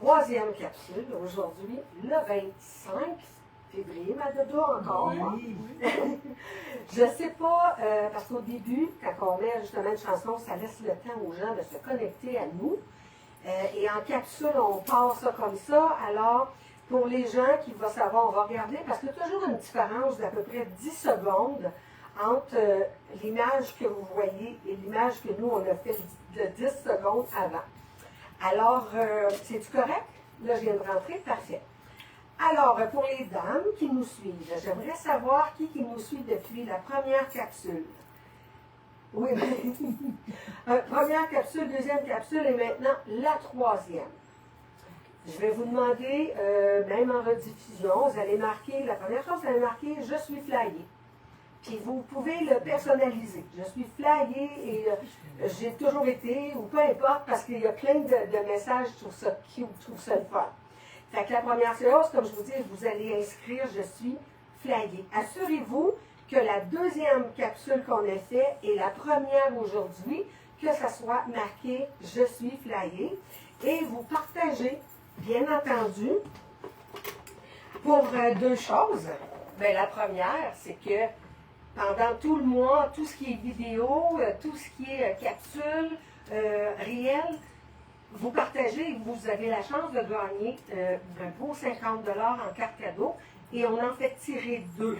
troisième capsule aujourd'hui, le 25 février, ma dodo encore. Oui. Je ne sais pas, parce qu'au début, quand on met justement une chanson, ça laisse le temps aux gens de se connecter à nous. Et en capsule, on part ça comme ça. Alors, pour les gens qui vont savoir, on va regarder, parce qu'il y a toujours une différence d'à peu près 10 secondes entre l'image que vous voyez et l'image que nous, on a fait de 10 secondes avant. Alors, c'est-tu correct? Là, je viens de rentrer, parfait. Alors, pour les dames qui nous suivent, j'aimerais savoir qui nous suit depuis la première capsule. Oui, première capsule, deuxième capsule et maintenant la troisième. Je vais vous demander, même en rediffusion, vous allez marquer, la première chose, vous allez marquer « Je suis flyée ». Puis vous pouvez le personnaliser. Je suis flyée et j'ai toujours été, ou peu importe, parce qu'il y a plein de messages, je trouve ça cute, je trouve ça le fun. Fait que la première chose, comme je vous dis, vous allez inscrire « Je suis flyée ». Assurez-vous que la deuxième capsule qu'on a fait et la première aujourd'hui, que ça soit marqué « Je suis flyée ». Et vous partagez, bien entendu, pour deux choses. Bien, la première, c'est que pendant tout le mois, tout ce qui est vidéo, tout ce qui est capsule, réel, vous partagez et vous avez la chance de gagner un beau 50 $ en carte cadeau et on en fait tirer deux.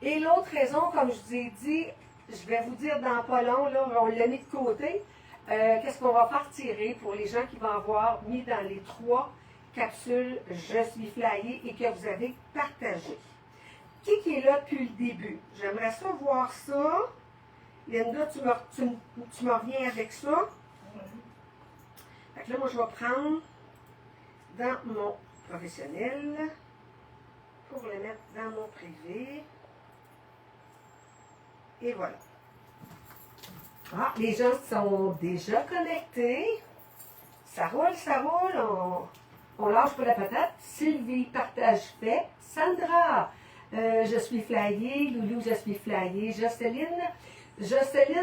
Et l'autre raison, comme je vous ai dit, je vais vous dire dans pas long, là, on l'a mis de côté, qu'est-ce qu'on va faire tirer pour les gens qui vont avoir mis dans les 3 capsules « Je suis flyée » et que vous avez partagé. Qui est là depuis le début? J'aimerais ça voir ça. Linda, tu me reviens avec ça. Fait que là, moi, je vais prendre dans mon professionnel pour le mettre dans mon privé. Et voilà. Ah, les gens sont déjà connectés. Ça roule, on lâche pour la patate. Sylvie, partage fait. Sandra, je suis flyée. Loulou, je suis flyée. Jocelyne,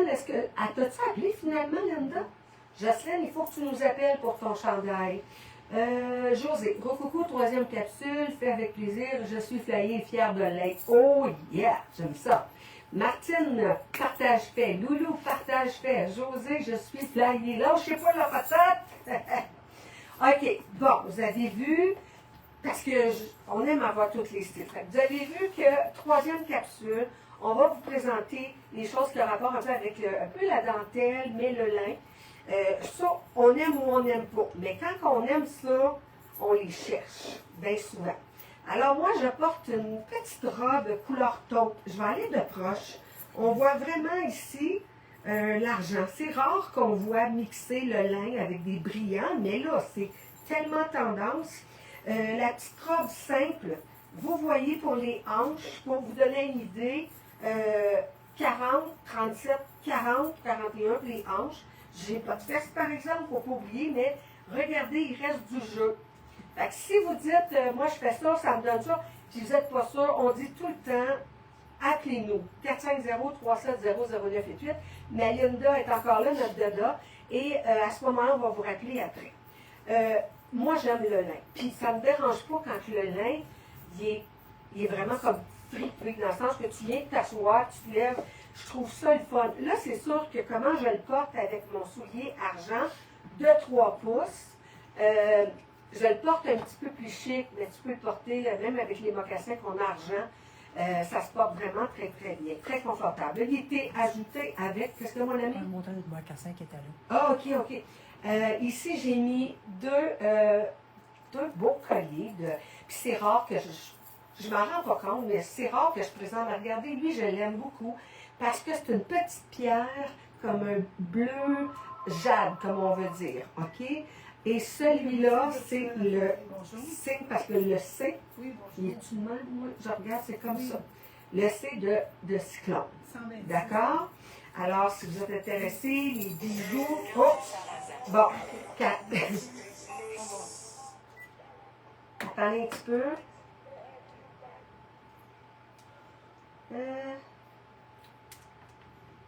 est-ce que... T'as-tu appelé finalement, Linda? Jocelyne, il faut que tu nous appelles pour ton chandail. José, gros coucou, troisième capsule, fait avec plaisir. Je suis flyée et fière de l'être. Oh yeah, j'aime ça. Martine, partage fait. Loulou, partage fait. José, je suis flyée. Là, je ne sais pas la patate. OK, bon, vous avez vu, parce que on aime avoir toutes les styles. Vous avez vu que troisième capsule, on va vous présenter les choses qui ont rapport un peu avec un peu la dentelle, mais le lin. Ça, on aime ou on n'aime pas. Mais quand on aime ça, on les cherche, bien souvent. Alors moi, je porte une petite robe couleur taupe. Je vais aller de proche. On voit vraiment ici l'argent. C'est rare qu'on voit mixer le lin avec des brillants, mais là, c'est tellement tendance. La petite robe simple, vous voyez pour les hanches, pour vous donner une idée, 40, 37, 40, 41 pour les hanches. J'ai pas de fesses, par exemple, il ne faut pas oublier, mais regardez, il reste du jeu. Fait que si vous dites, moi je fais ça, ça me donne ça, si vous n'êtes pas sûr, on dit tout le temps, appelez-nous. 450-370-0988. Mais Linda est encore là, notre dada, et à ce moment-là, on va vous rappeler après. Moi, j'aime le lin. Puis ça ne me dérange pas quand le lin, il est vraiment comme fripé, dans le sens que tu viens de t'asseoir, tu te lèves. Je trouve ça le fun. Là, c'est sûr que comment je le porte avec mon soulier argent de 3 pouces, je le porte un petit peu plus chic, mais tu peux le porter même avec les mocassins qu'on a argent. Ça se porte vraiment très, très bien, très confortable. Il était ajouté avec, qu'est-ce que mon ami? Un montant de mocassin qui était là. Ah, OK, OK. Ici, j'ai mis deux beaux colliers. Puis c'est rare que je m'en rends pas compte, mais c'est rare que je présente. Regardez, lui, je l'aime beaucoup parce que c'est une petite pierre comme un bleu jade, comme on veut dire. OK? Et celui-là, c'est le C, parce que le C, il est humain, moi, je regarde, c'est comme ça. Le C de cyclone. D'accord? Alors, si vous êtes intéressés, les bijoux. Oh! Bon, 4. Attendez un petit peu.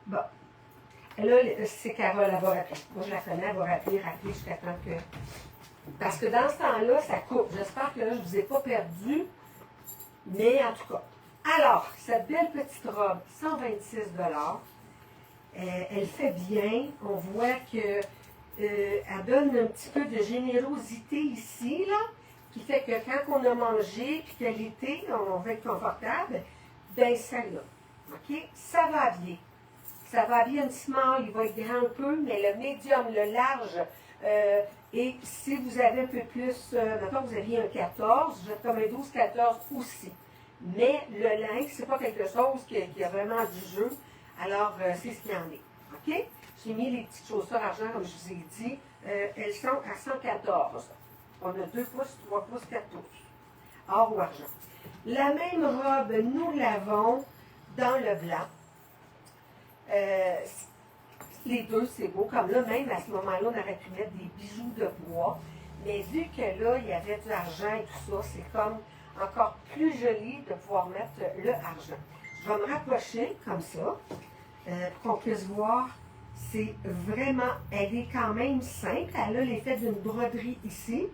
Bon. Et là, c'est Carole, elle va rappeler. Moi, je la connais, elle va rappeler jusqu'à temps que Parce que dans ce temps-là, ça coupe. J'espère que là, je ne vous ai pas perdu. Mais en tout cas. Alors, cette belle petite robe, 126 elle fait bien. On voit que elle donne un petit peu de générosité ici, là, qui fait que quand on a mangé, puis que l'été, on va être confortable, ben celle-là. OK? Ça va bien. Ça va bien, une small, il va être grand un peu, mais le médium, le large, et si vous avez un peu plus, maintenant vous aviez un 14, je vais comme un 12-14 aussi. Mais le linge, c'est pas quelque chose qui a vraiment du jeu, alors c'est ce qu'il y en est. OK? J'ai mis les petites chaussures argent, comme je vous ai dit, elles sont à 114. On a 2 pouces, 3 pouces, 4 pouces. Or ou argent. La même robe, nous l'avons dans le blanc. Les deux, c'est beau. Comme là, même à ce moment-là, on aurait pu mettre des bijoux de bois. Mais vu que là, il y avait de l'argent et tout ça, c'est comme encore plus joli de pouvoir mettre le argent. Je vais me rapprocher comme ça pour qu'on puisse voir. C'est vraiment, elle est quand même simple. Elle a l'effet d'une broderie ici.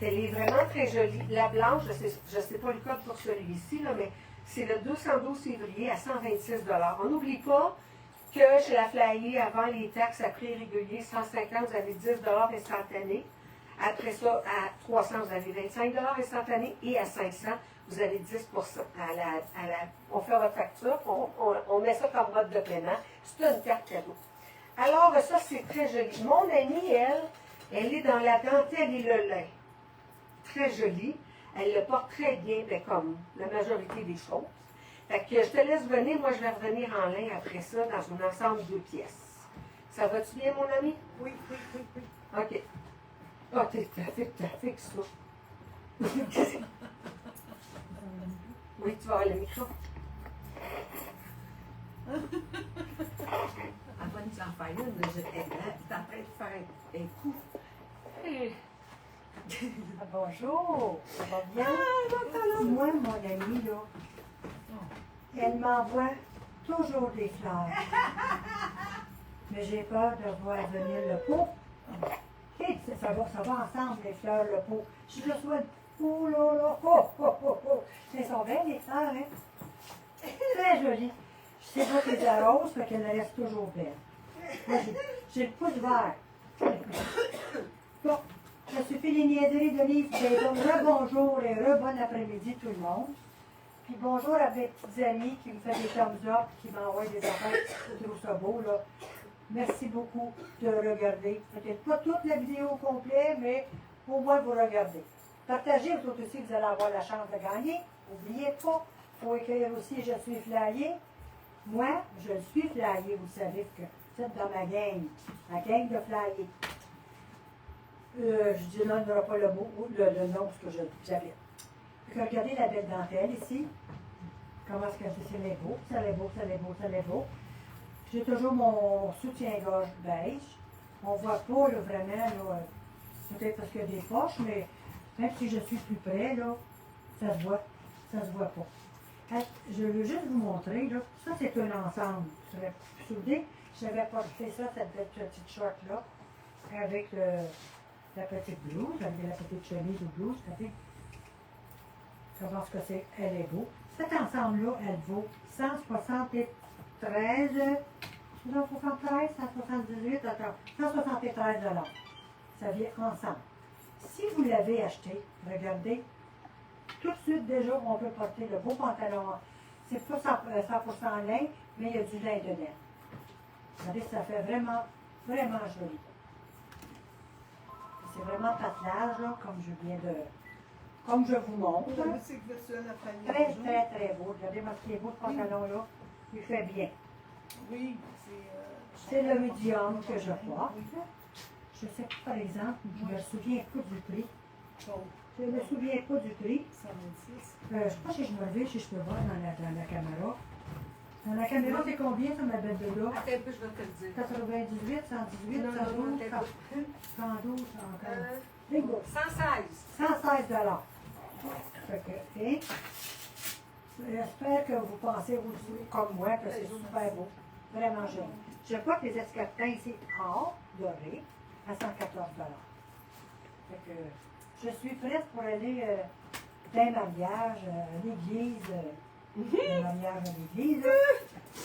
Elle est vraiment très jolie. La blanche, je ne sais pas le code pour celui-ci, là, mais c'est le 212 février à 126 $. On n'oublie pas que chez la Flyée, avant les taxes à prix régulier, 150, vous avez 10 $ instantanés. Après ça, à 300, vous avez 25 $ instantanés. Et à 500, vous avez 10 on fait votre facture, on met ça comme mode de paiement. C'est une carte cadeau. Alors, ça, c'est très joli. Mon amie, elle est dans la dentelle et le lin. Très jolie. Elle le porte très bien, mais comme la majorité des choses. Fait que je te laisse venir. Moi, je vais revenir en lin après ça dans un ensemble de pièces. Ça va-tu bien, mon ami? Oui. OK. Ah, t'es trafic, ça. Oui, tu vas avoir le micro. Elle va nous en faire une. Elle est en train de faire un coup. Bonjour, ça va bien? Moi, mon amie, là, elle m'envoie toujours des fleurs. Mais j'ai peur de voir venir le pot. Et ça va ensemble, les fleurs, le pot. Je reçois oh là là, Elles sont belles, les fleurs, hein? Très jolies. Je sais pas que les arrose, fait qu'elles restent toujours belles. Moi, j'ai le pouce vert. Bon. Ça suffit les niaiseries de livres. Rebonjour et bon après-midi tout le monde. Puis bonjour à mes petites amies qui me font des thumbs up, qui m'envoient des affaires. Je trouve ça beau, là. Merci beaucoup de regarder. Peut-être pas toute la vidéo au complet, mais au moins vous regardez. Partagez, vous autres aussi, vous allez avoir la chance de gagner. N'oubliez pas, il faut écrire aussi « Je suis flyé ». Moi, je suis flyé, vous savez que vous êtes dans ma gang de flyé. Je ne donnerai pas le nom, parce que j'avais. Regardez la belle dentelle ici. Comment est-ce que c'est beau, ça l'est beau. J'ai toujours mon soutien-gorge beige. On ne voit pas là, vraiment, là, peut-être parce qu'il y a des poches, mais même si je suis plus près, là, ça se voit pas. Je veux juste vous montrer, là, ça c'est un ensemble. Vous vous souvenez, j'avais porté ça, cette petite short-là, avec la petite blouse, avec la petite chemise ou blouse, regardez. Comment est-ce que c'est? Elle est beau. Cet ensemble-là, elle vaut 173, 178, attends, 173 $. Ça vient ensemble. Si vous l'avez acheté, regardez, tout de suite déjà, on peut porter le beau pantalon. C'est pas 100% lin, mais il y a du lin dedans. Regardez, ça fait vraiment, vraiment joli. C'est vraiment patelage, là, comme je vous montre. Très, très, très beau. Regardez-moi ce qui est beau, ce pantalon-là. Il fait bien. Oui, c'est le médium que je porte. Je sais pas, par exemple, je me souviens pas du prix. Je ne me souviens pas du prix. 126. Je ne sais pas si je me lève, si je peux voir dans la caméra. Dans la caméra, c'est combien, ça, ma belle de là? Attends un peu, je vais te le dire. 98, 118, 112, 112, 116 $. Fait que, et j'espère que vous pensez aussi, comme moi, que c'est super beau. Vraiment joli. Je porte les escarpins ici or, dorés, à 114 $. Fait que je suis prête pour aller d'un mariage à l'église. Un mariage à l'église.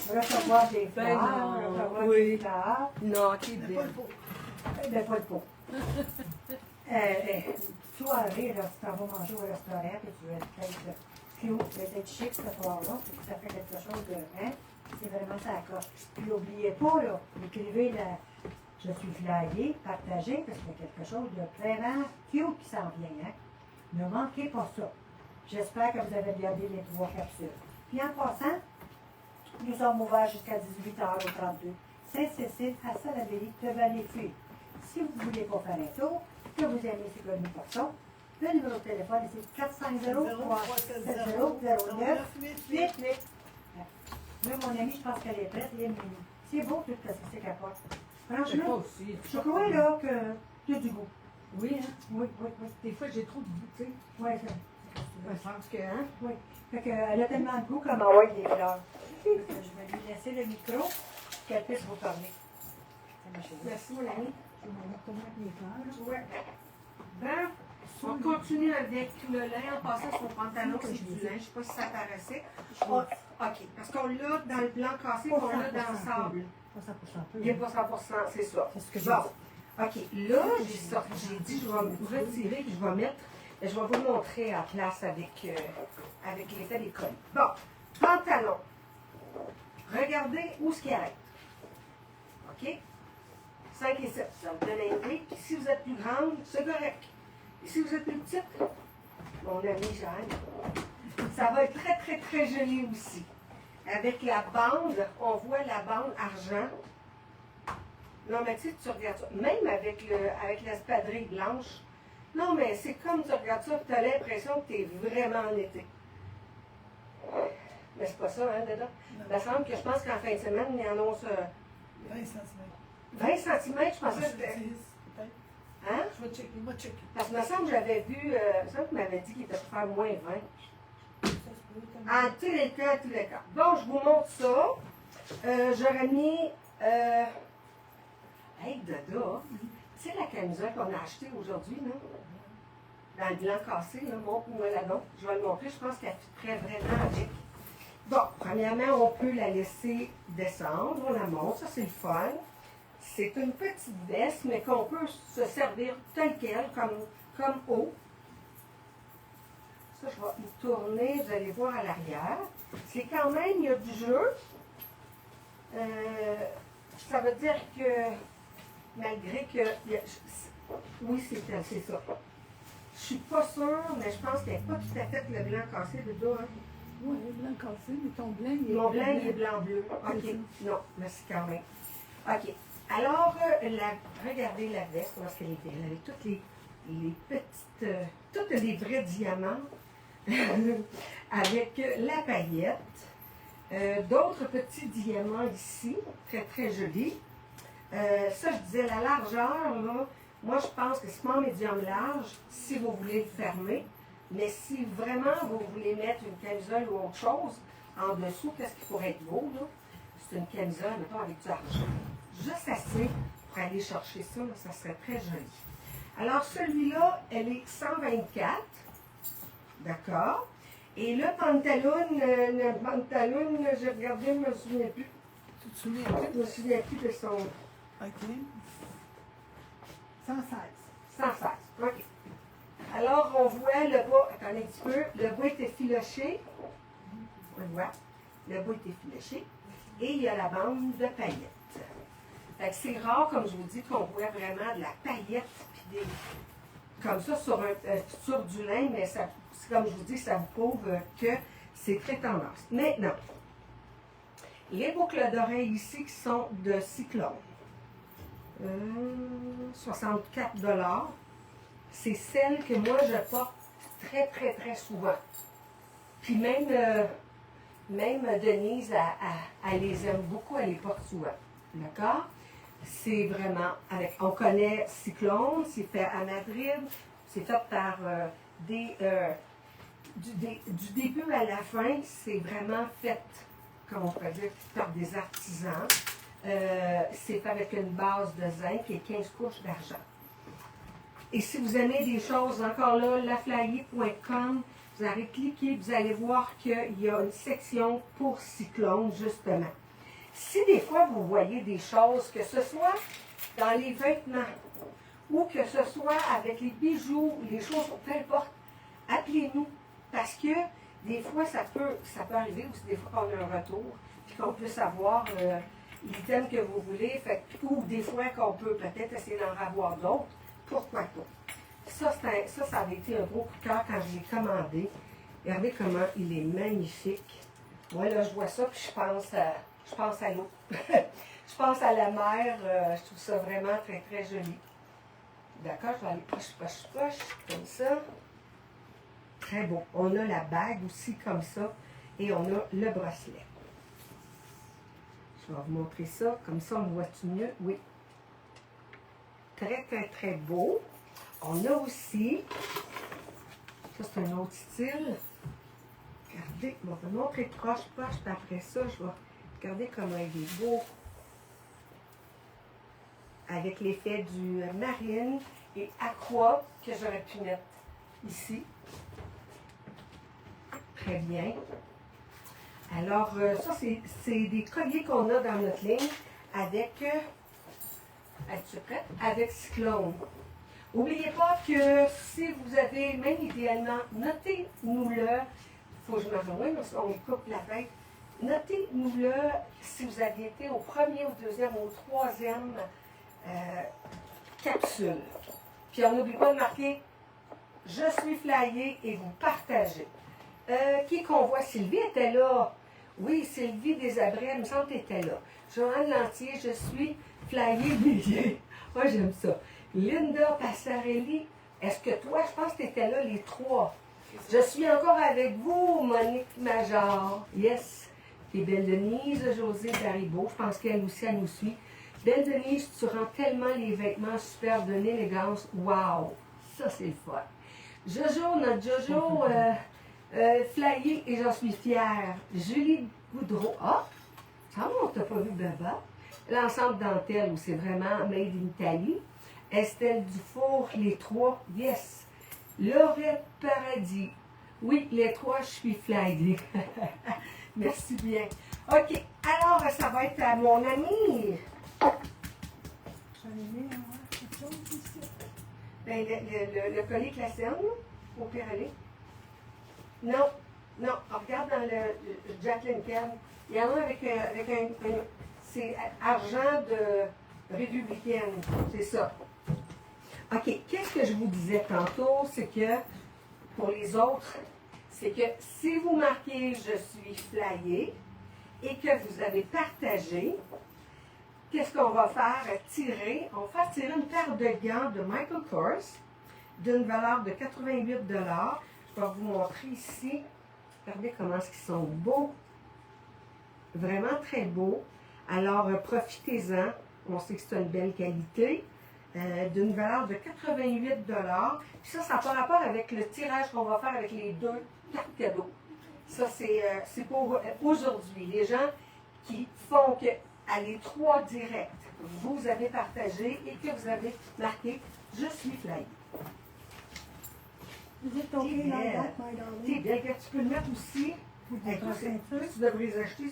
Recevoir des Ben fleurs, non, recevoir oui. des fleurs. Non, qui Mais pas le pot. Ben, pas de pot. Soirée, là, tu t'en vas manger au restaurant, puis tu veux être peut-être cute, tu veux être chic ce soir-là, puis que ça fait quelque chose de. Hein? C'est vraiment ça coche. Puis n'oubliez pas, là, écrivez la. Je suis flyée, partagez, parce qu'il y a quelque chose de vraiment cute qui s'en vient. Hein? Ne manquez pas ça. J'espère que vous avez regardé les 3 capsules. Puis en passant, nous sommes ouverts jusqu'à 18h au 32. Saint-Cécile, à Salaberry, de Vallée-Fuy. Si vous ne voulez pas faire un tour, que vous aimez ces connu pour ça, le numéro de téléphone, c'est 450-370-0988. Là, mon ami, je pense qu'elle est prête. Et c'est beau, tout ce que c'est capote. Pas Franchement, aussi. je crois là que tu as du goût. Oui, hein? Oui, oui, oui. Des fois, j'ai trop de goût, tu sais. Oui, ça. Je pense que, hein? Oui. Fait qu'elle a tellement de goût comme envoie des fleurs. Fait que je vais lui laisser le micro, qu'elle puisse vous parler. C'est ma chérie. Merci, mon ami. Je vais me retourner avec mes fleurs, là. Ouais. Ben, on continue avec le lin en passant son pantalon, c'est du lin. Je ne sais pas si ça paraissait. Oh, OK. Parce qu'on l'a dans le blanc cassé, on l'a dans le sable. Pas 100% peu. Il n'est pas 100%, c'est ça. C'est ce que j'ai Bon. OK. Là, j'ai dit, je vais me retirer, puis je vais mettre, je vais vous le montrer en place avec l'effet des cols. Bon. Pantalon. Regardez où ce qui arrête. OK? 5 et 7, ça vous donne une idée. Puis si vous êtes plus grande, c'est correct. Et si vous êtes plus petite, mon ami Jeanne, ça va être très, très, très joli aussi. Avec la bande, on voit la bande argent. Non, mais tu sais, tu regardes ça. Même avec l'espadrille blanche. Non, mais c'est comme tu regardes ça, tu as l'impression que tu es vraiment en été. Mais c'est pas ça, hein, dedans? Il me semble que je pense qu'en fin de semaine, il annonce 20 cm. 20 cm, je pensais que c'était. Peut-être. Hein? Je vais checker, moi checker. Parce que il me semble que j'avais vu, il me semble qu'il m'avait dit qu'il était pour faire moins 20. Ça se peut, comme En tous les cas, Bon, je vous montre ça. J'aurais mis. Hey, Dada, tu sais la camisole qu'on a achetée aujourd'hui, non? Dans le blanc cassé, là, montre-moi la donc. Je vais le montrer, je pense qu'elle fitterait vraiment avec. Bon, premièrement, on peut la laisser descendre, on la monte, ça c'est le fun. C'est une petite veste, mais qu'on peut se servir telle qu'elle, comme haut. Ça, je vais vous tourner, vous allez voir à l'arrière. C'est quand même, il y a du jeu. Ça veut dire que, malgré que... Oui, c'est ça. Je suis pas sûre, mais je pense qu'il n'y a pas tout à fait le blanc cassé dedans. Hein. Oui, blanc cassé, mais ton blanc, il est. Mon blanc, il est blanc-bleu. OK. Non, merci quand même. OK. Alors, regardez la veste, parce qu'elle est belle, avec toutes les petites, tous les vrais diamants, avec la paillette, d'autres petits diamants ici, très très jolis. Ça, je disais, la largeur, là, moi je pense que c'est pas en médium large, si vous voulez le fermer, mais si vraiment vous voulez mettre une camisole ou autre chose, en dessous, qu'est-ce qui pourrait être beau, là? C'est une camisole, mettons, avec du argent. Juste assez pour aller chercher ça, là, ça serait très joli. Alors, celui-là, elle est 124. D'accord. Et le pantalon, j'ai regardé, je ne me souviens plus. Tu te souviens Je plus? ne me souviens plus de son OK. 116. 116. OK. Alors, on voit le bas, attendez un petit peu, le bas est effiloché. On le voit. Le bas est effiloché. Et il y a la bande de paillettes. Fait que c'est rare, comme je vous dis, qu'on voit vraiment de la paillette puis comme ça sur du lin, mais ça, comme je vous dis, ça vous prouve que c'est très tendance. Maintenant, les boucles d'oreilles ici qui sont de Cyclone. 64 $. C'est celles que moi je porte très, très, très souvent. Puis même Denise, elle les aime beaucoup, elle les porte souvent. D'accord? C'est vraiment, on connaît Cyclone, c'est fait à Madrid, c'est fait par du début à la fin, c'est vraiment fait, comme on pourrait dire, par des artisans. C'est fait avec une base de zinc et 15 couches d'argent. Et si vous aimez des choses, encore là, laflayer.com, vous allez cliquer, vous allez voir qu'il y a une section pour cyclone, justement. Si des fois vous voyez des choses, que ce soit dans les vêtements ou que ce soit avec les bijoux, les choses, peu importe, appelez-nous. Parce que des fois, ça peut arriver aussi des fois qu'on a un retour, puis qu'on peut savoir l'item que vous voulez, ou des fois qu'on peut peut-être essayer d'en avoir d'autres. Pourquoi pas? Ça avait été un gros coup de cœur quand je l'ai commandé. Regardez comment il est magnifique. Moi, là, je vois ça, puis je pense à l'eau. Je pense à la mer. Je trouve ça vraiment très, très joli. D'accord? Je vais aller poche, comme ça. Très beau. On a la bague aussi comme ça. Et on a le bracelet. Je vais vous montrer ça. Comme ça, on voit-tu mieux? Oui. Très, très, très beau. On a aussi, ça c'est un autre style. Regardez, je vais vous montrer proche, puis après ça, je vais regarder comment il est beau. Avec l'effet du marine et aqua que j'aurais pu mettre ici. Très bien. Alors, ça, c'est des colliers qu'on a dans notre ligne avec, es-tu prête? Avec Cyclone. N'oubliez pas que si vous avez, même idéalement, notez-nous-le, il faut que je me rejoigne parce qu'on coupe la tête, notez-nous-le si vous aviez été au premier, au deuxième, au troisième capsule. Puis on n'oublie pas de marquer « Je suis flyé » et vous partagez. Qui qu'on voit? Sylvie était là. Oui, Sylvie Desabrets, il me semble qu'elle était là. Joanne Lantier, je suis flyée bélier. Moi, j'aime ça. Linda Passarelli, est-ce que toi, je pense que tu étais là les trois. Je suis encore avec vous, Monique Major. Yes. Et Belle Denise, José Daribo, je pense qu'elle aussi, elle nous suit. Belle Denise, tu rends tellement les vêtements super d'une élégance. Wow! Ça, c'est le fun. Jojo, notre Jojo, flyé et j'en suis fière. Julie Goudreau. Ah! Ça va, on t'a pas vu Baba. L'ensemble dentelle, où c'est vraiment made in Italy. Estelle Dufour, les trois, yes. Laurette Paradis. Oui, les trois, je suis flyée. Merci bien. OK, alors ça va être à mon ami. J'en ai mis quelque chose ici. Ben, le collier Classène, au Pyrénées. Non, non, on regarde dans le Jack Lincoln. Il y en a avec un c'est argent de républicaine, c'est ça. OK, qu'est-ce que je vous disais tantôt, c'est que, pour les autres, c'est que si vous marquez « Je suis flyé » et que vous avez partagé, qu'est-ce qu'on va faire? Tirer. On va faire tirer une paire de gants de Michael Kors d'une valeur de 88 $. Je vais vous montrer ici. Regardez comment ils sont beaux. Vraiment très beaux. Alors, profitez-en. On sait que c'est une belle qualité. D'une valeur de 88 $. Puis ça n'a pas rapport avec le tirage qu'on va faire avec les deux cartes cadeaux. Ça, c'est pour aujourd'hui. Les gens qui font que à les trois directs, vous avez partagé et que vous avez marqué « Je suis flyé ». Vous êtes tombé dans la date, my darling. T'es belle, tu peux le mettre aussi. Tu devrais les acheter,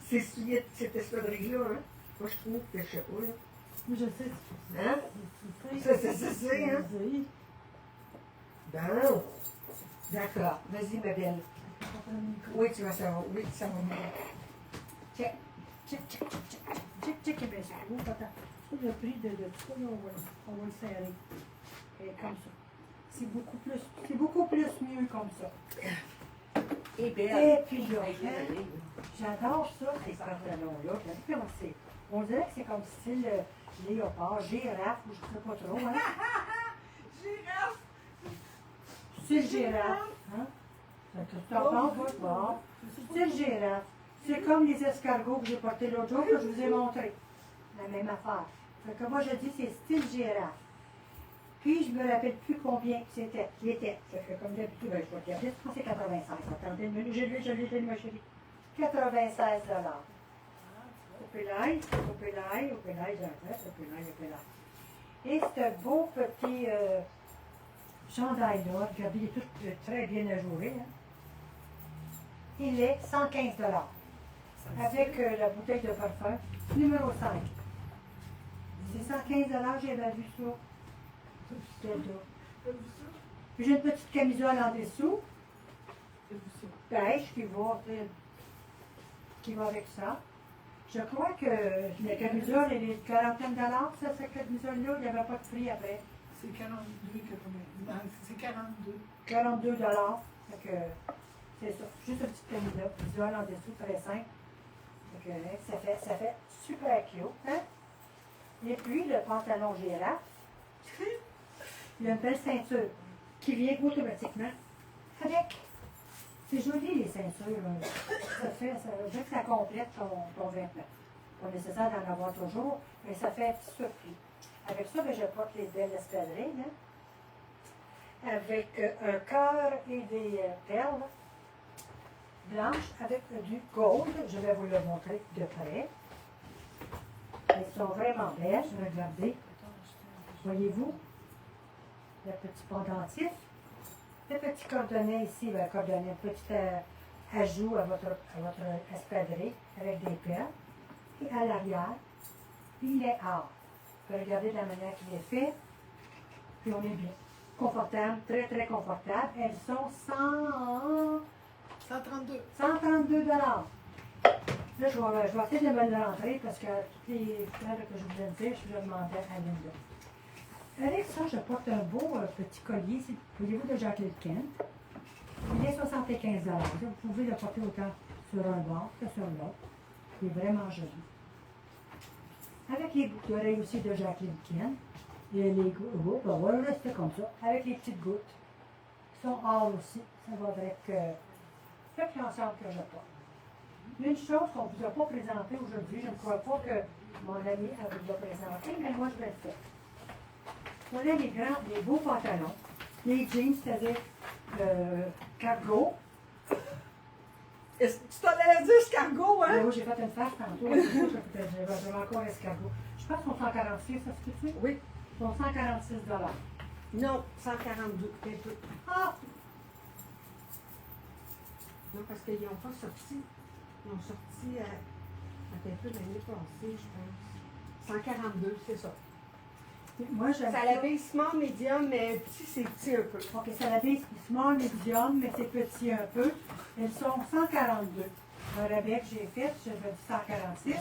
c'est cette espadrille-là, hein? Moi, je trouve que je sais pas, là. Oui, je sais. Hein? C'est, hein? Bon. D'accord. Vas-y, ma belle. Oui, tu vas savoir. Oui, ça va mieux. Check. Check, bien sûr. Attends. Le prix de tout ça, on va le serrer. Et comme ça. C'est beaucoup plus mieux comme ça. Et belle. Et puis là, j'adore ça, ces pantalons-là. Regardez comment c'est. On dirait que c'est comme style léopard, girafe, ou je ne sais pas trop. Hein? Girafe. Style girafe. Hein? Tu en penses, bon. Style girafe. C'est comme les escargots que j'ai portés l'autre jour que je vous ai montré. La même affaire. Fait que moi, je dis c'est style girafe. Puis, je ne me rappelle plus combien c'était. Ça fait comme d'habitude, je vais regarder. Je pense que c'est 85. Attendez une minute, je l'ai, ma chérie. 96 $. Au pélaille, j'arrête, au pélaille. Et ce beau petit chandail-là, regardez, il est tout très bien ajouré. Hein. Il est 115 avec la bouteille de parfum numéro 5. C'est 115 j'avais vu ça. Puis j'ai une petite camisole en dessous, beige qui va avec ça. Je crois que la camisole, elle est de quarantaine dollars, ça, cette camisole-là, il n'y avait pas de prix après. C'est 42, c'est 42. 42 dollars. C'est ça. Juste une petite camisole en dessous, très simple. Ça fait super cute. Hein? Et puis, le pantalon girafe, il y a une belle ceinture qui vient automatiquement avec. C'est joli, les ceintures. Ça fait que ça complète ton vêtement. Pas nécessaire d'en avoir toujours, mais ça fait un petit surplis. Avec ça, je porte les belles espadrilles. Hein? Avec un cœur et des perles blanches avec du gold. Je vais vous le montrer de près. Elles sont vraiment belles. Regardez. Voyez-vous? Le petit pendentif. Le petit cordonnet ici, un petit ajout à votre espadrille avec des perles. Et à l'arrière, il est or. Vous pouvez regarder de la manière qu'il est fait. Puis on est bien. Confortable, très très confortable. Elles sont 132. 132 $. Là, je vais essayer de me le rentrer parce que toutes les fleurs que je voulais dire, je le demandais à Linda. Avec ça, je porte un beau petit collier, voyez-vous, de Jacqueline Kent. Il est 75 $. Vous pouvez le porter autant sur un bord que sur l'autre. Il est vraiment joli. Avec les boucles d'oreilles aussi de Jacqueline Kent. Et les gouttes, on va le rester comme ça, avec les petites gouttes. Qui sont or aussi. Ça va avec l'ensemble que je porte. Une chose qu'on ne vous a pas présentée aujourd'hui, je ne crois pas que mon ami vous l'a présenté, mais moi je vais le faire. On a les beaux pantalons, les jeans, c'est-à-dire cargo. Est-ce que tu t'en allais dire cargo, hein? Oui, j'ai fait une face tantôt, j'avais encore escargot. Je pense qu'on 146, ça se peut-tu? Oui. Ils sont 146 $. Non, 142, un peu. Ah! Non, parce qu'ils n'ont pas sorti. Ils ont sorti un peu l'année passée, je pense. 142, c'est ça. Moi, j'aime Ça l'habille small, medium, mais petit, c'est petit un peu. OK, ça l'habille small, medium, mais c'est petit un peu. Elles sont 142. Le rabais que j'ai fait, j'avais dit 146.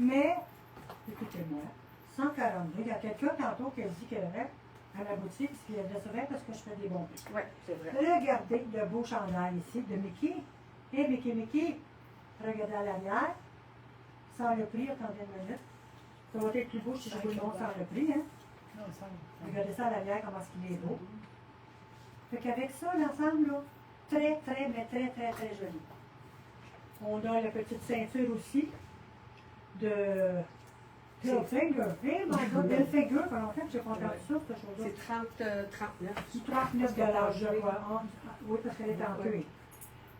Mais, écoutez-moi, 142. Il y a quelqu'un tantôt qui a dit qu'elle aurait à la boutique, puis elle le saurait parce que je fais des bons prix. Oui, c'est vrai. Regardez le beau chandail ici de Mickey. Et Mickey, regardez à l'anière. Sans le prix, attendez une minute. Ça va être plus beau si je vous le montre sans le prix. Hein? Non, ça. Regardez ça à l'arrière, comment est-ce qu'il est beau. Fait qu'avec ça, l'ensemble, là, très, très, mais très, très, très joli. On a la petite ceinture aussi de Hilfiger. Eh, my God, Hilfiger, pendant longtemps que j'ai pas entendu ça, cette chose-là. C'est 39. 39 je crois. Oui, parce qu'elle est en cuir.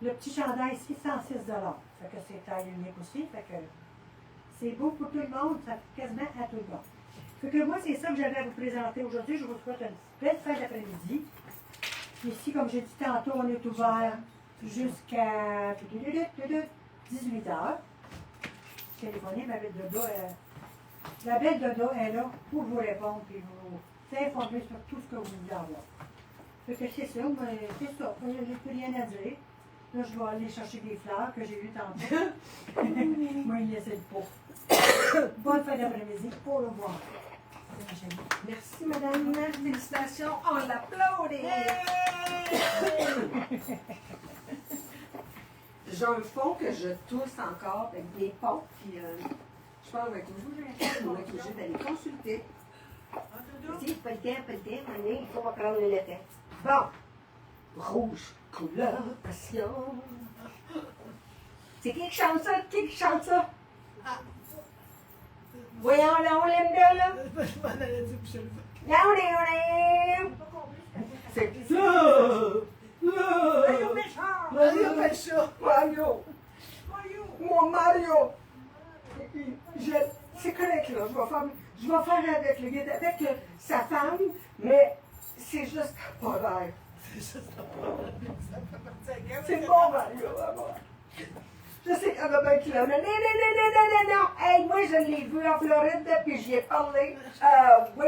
Le petit chandail ici, 106 $. Fait que c'est taille unique aussi. Fait que c'est beau pour tout le monde, ça fait quasiment à tout le monde. Fait que moi, c'est ça que j'avais à vous présenter aujourd'hui. Je vous souhaite une belle fin d'après-midi. Ici, comme j'ai dit tantôt, on est ouvert jusqu'à 18 h. Téléphonez, ma belle Dodo. La belle Dodo est là pour vous répondre et vous informer sur tout ce que vous voulez avoir. Fait que c'est ça, mais c'est ça. Je n'ai plus rien à dire. Là, je vais aller chercher des fleurs que j'ai eues tantôt. Moi, il laissait le pot. Bonne fin d'après-midi. Au revoir. Merci, madame. Félicitations. On l'applaudit. J'ai un fond que je tousse encore avec des pompes. Puis, je pense que je vais être obligée d'aller consulter. Si, pas le temps, mais il faut prendre le latin. Bon. Rouge, couleur, passion. C'est qui chante ça? Qui chante ça? Voyons, là, on l'aime bien, là. Je m'en allais dire, puis je le fais. Là, on l'aime. C'est Mario méchant. Mario Pelcha. Mario. Mon Mario. C'est correct, là. je vais faire avec le guide, avec sa femme, mais c'est juste pas l'air. C'est juste pas. C'est bon, Mario, maman. Je sais qu'elle a 20 km. Non. Hey, moi, je l'ai vu en Floride, puis j'y ai parlé. Oui.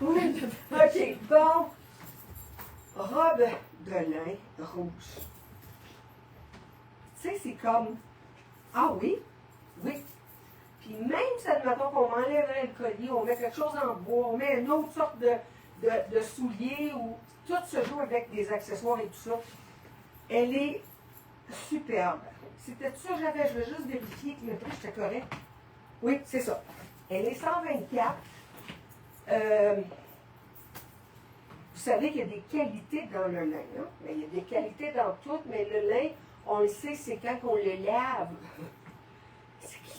Oui. OK, bon. Robe de lin rouge. Tu sais, c'est comme... Ah oui? Oui. Puis même si, admettons qu'on m'enlèverait le collier, on met quelque chose en bois, on met une autre sorte de soulier, ou tout se joue avec des accessoires et tout ça, elle est superbe. C'était ça que j'avais, je veux juste vérifier que le prix était correct. Oui, c'est ça. Elle est 124. Vous savez qu'il y a des qualités dans le lin, hein? Mais il y a des qualités dans tout, mais le lin, on le sait, c'est quand on le lave.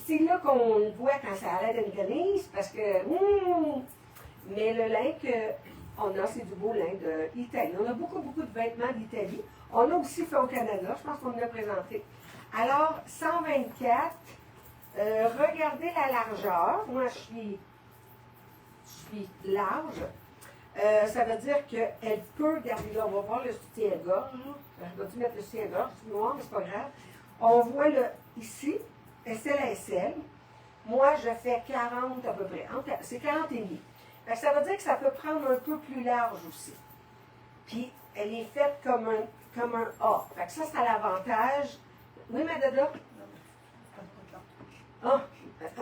C'est là qu'on le voit quand ça a l'air d'une ganise, parce que, mais le lin qu'on a, c'est du beau lin d'Italie. On a beaucoup de vêtements d'Italie. On a aussi fait au Canada, je pense qu'on en a présenté. Alors, 124, regardez la largeur. Moi, je suis large. Ça veut dire qu'elle peut garder là. On va voir le soutien-gorge. Je dois mettre le soutien-gorge, c'est noir, mais c'est pas grave. On voit ici, SL à SL. Moi, je fais 40 à peu près. C'est 40 et demi. Ça veut dire que ça peut prendre un peu plus large aussi. Puis, elle est faite comme un A. Fait que ça, c'est l'avantage. Oui, ma dada? Ah,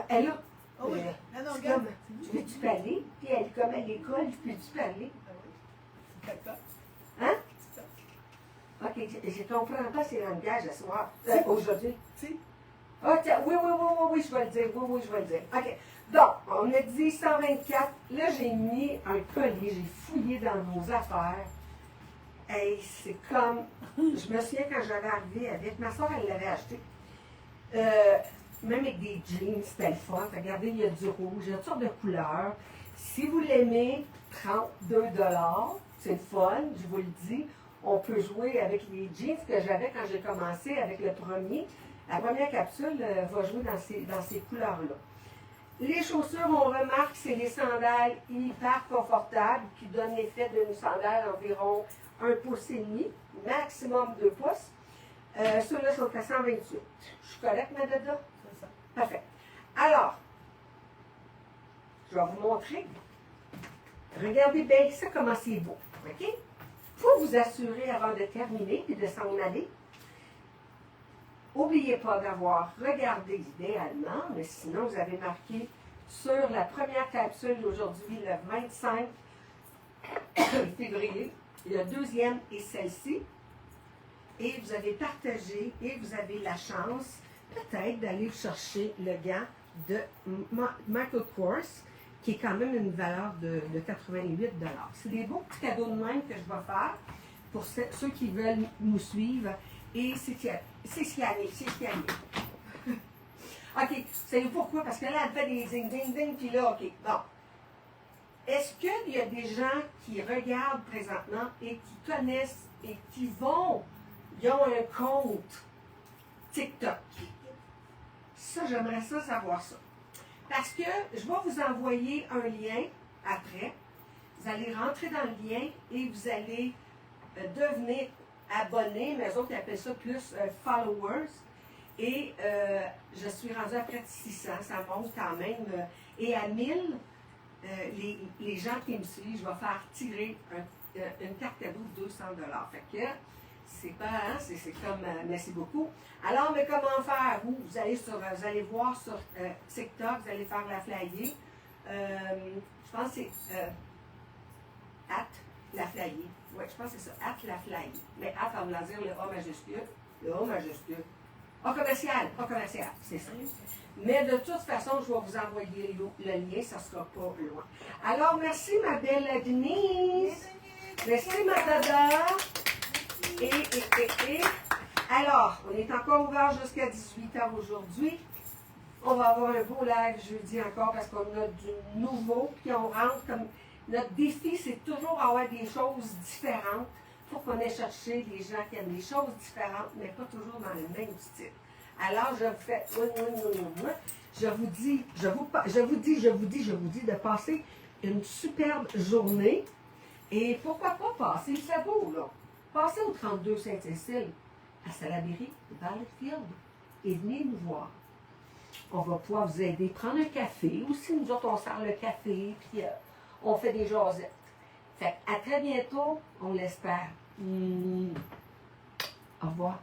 elle a. Oh oui. Non, Comme, tu veux-tu parler? Puis elle, comme à l'école, peux-tu parler? D'accord. Hein? OK, je ne comprends pas ces langages ce soir. Aujourd'hui. Si. Ah, oui, je vais le dire. Oui, je vais le dire. OK. Donc, on a dit 124. Là, j'ai mis un collier. J'ai fouillé dans nos affaires. Hey, c'est comme... Je me souviens quand j'avais arrivé avec... Ma soeur, elle l'avait acheté. Même avec des jeans, c'était le fun. Regardez, il y a du rouge, il y a toutes sortes de couleurs. Si vous l'aimez, 32 $, c'est le fun, je vous le dis. On peut jouer avec les jeans que j'avais quand j'ai commencé avec le premier. La première capsule va jouer dans ces couleurs-là. Les chaussures, on remarque, c'est les sandales hyper confortables qui donnent l'effet d'une sandale environ 1,5 pouce, maximum 2 pouces. Ceux-là sont à 128. Je suis correcte, ma dada? C'est ça. Parfait. Alors, je vais vous montrer. Regardez bien ça, comment c'est beau. OK? Pour vous assurer avant de terminer et de s'en aller, n'oubliez pas d'avoir regardé idéalement, mais sinon vous avez marqué sur la première capsule d'aujourd'hui, le 25 février, le deuxième est celle-ci. Et vous avez partagé et vous avez la chance peut-être d'aller chercher le gant de Michael Kors, qui est quand même une valeur de 88 $. C'est des beaux petits cadeaux de même que je vais faire pour ceux qui veulent nous suivre. Et c'est ce qui arrive. OK, vous savez pourquoi? Parce que là, elle fait des ding, puis là, OK, bon. Est-ce qu'il y a des gens qui regardent présentement et qui connaissent et qui ils ont un compte TikTok? Ça, j'aimerais ça savoir ça. Parce que je vais vous envoyer un lien après. Vous allez rentrer dans le lien et vous allez devenir abonné, mais eux autres ils appellent ça plus followers. Et je suis rendue à près de 600, ça monte quand même. Et à 1000, les gens qui me suivent, je vais faire tirer une carte cadeau de 200 $. Fait que c'est pas, hein, c'est comme, merci beaucoup. Alors, mais comment faire? Vous allez voir sur TikTok, vous allez faire la flyer. Je pense que c'est la flyer. Oui, je pense que c'est ça, la flyer. Mais en voulant dire le A majuscule. Le A majuscule. A commercial, c'est ça. Mais de toute façon, je vais vous envoyer le lien, ça ne sera pas loin. Alors, merci ma belle Denise. Merci ma dada. Alors, on est encore ouvert jusqu'à 18h aujourd'hui. On va avoir un beau live jeudi encore parce qu'on a du nouveau. Puis on rentre comme... Notre défi, c'est toujours avoir des choses différentes. Il faut qu'on ait cherché les gens qui aiment les choses différentes, mais pas toujours dans le même style. Alors, je vous fais je vous dis de passer une superbe journée. Et pourquoi pas passer, il fait beau, là. Passez au 32 Saint-Cécile, à Salaberry, Valleyfield, et venez nous voir. On va pouvoir vous aider, prendre un café. Aussi, nous autres, on sert le café, puis on fait des jasettes. Fait à très bientôt, on l'espère. Au revoir.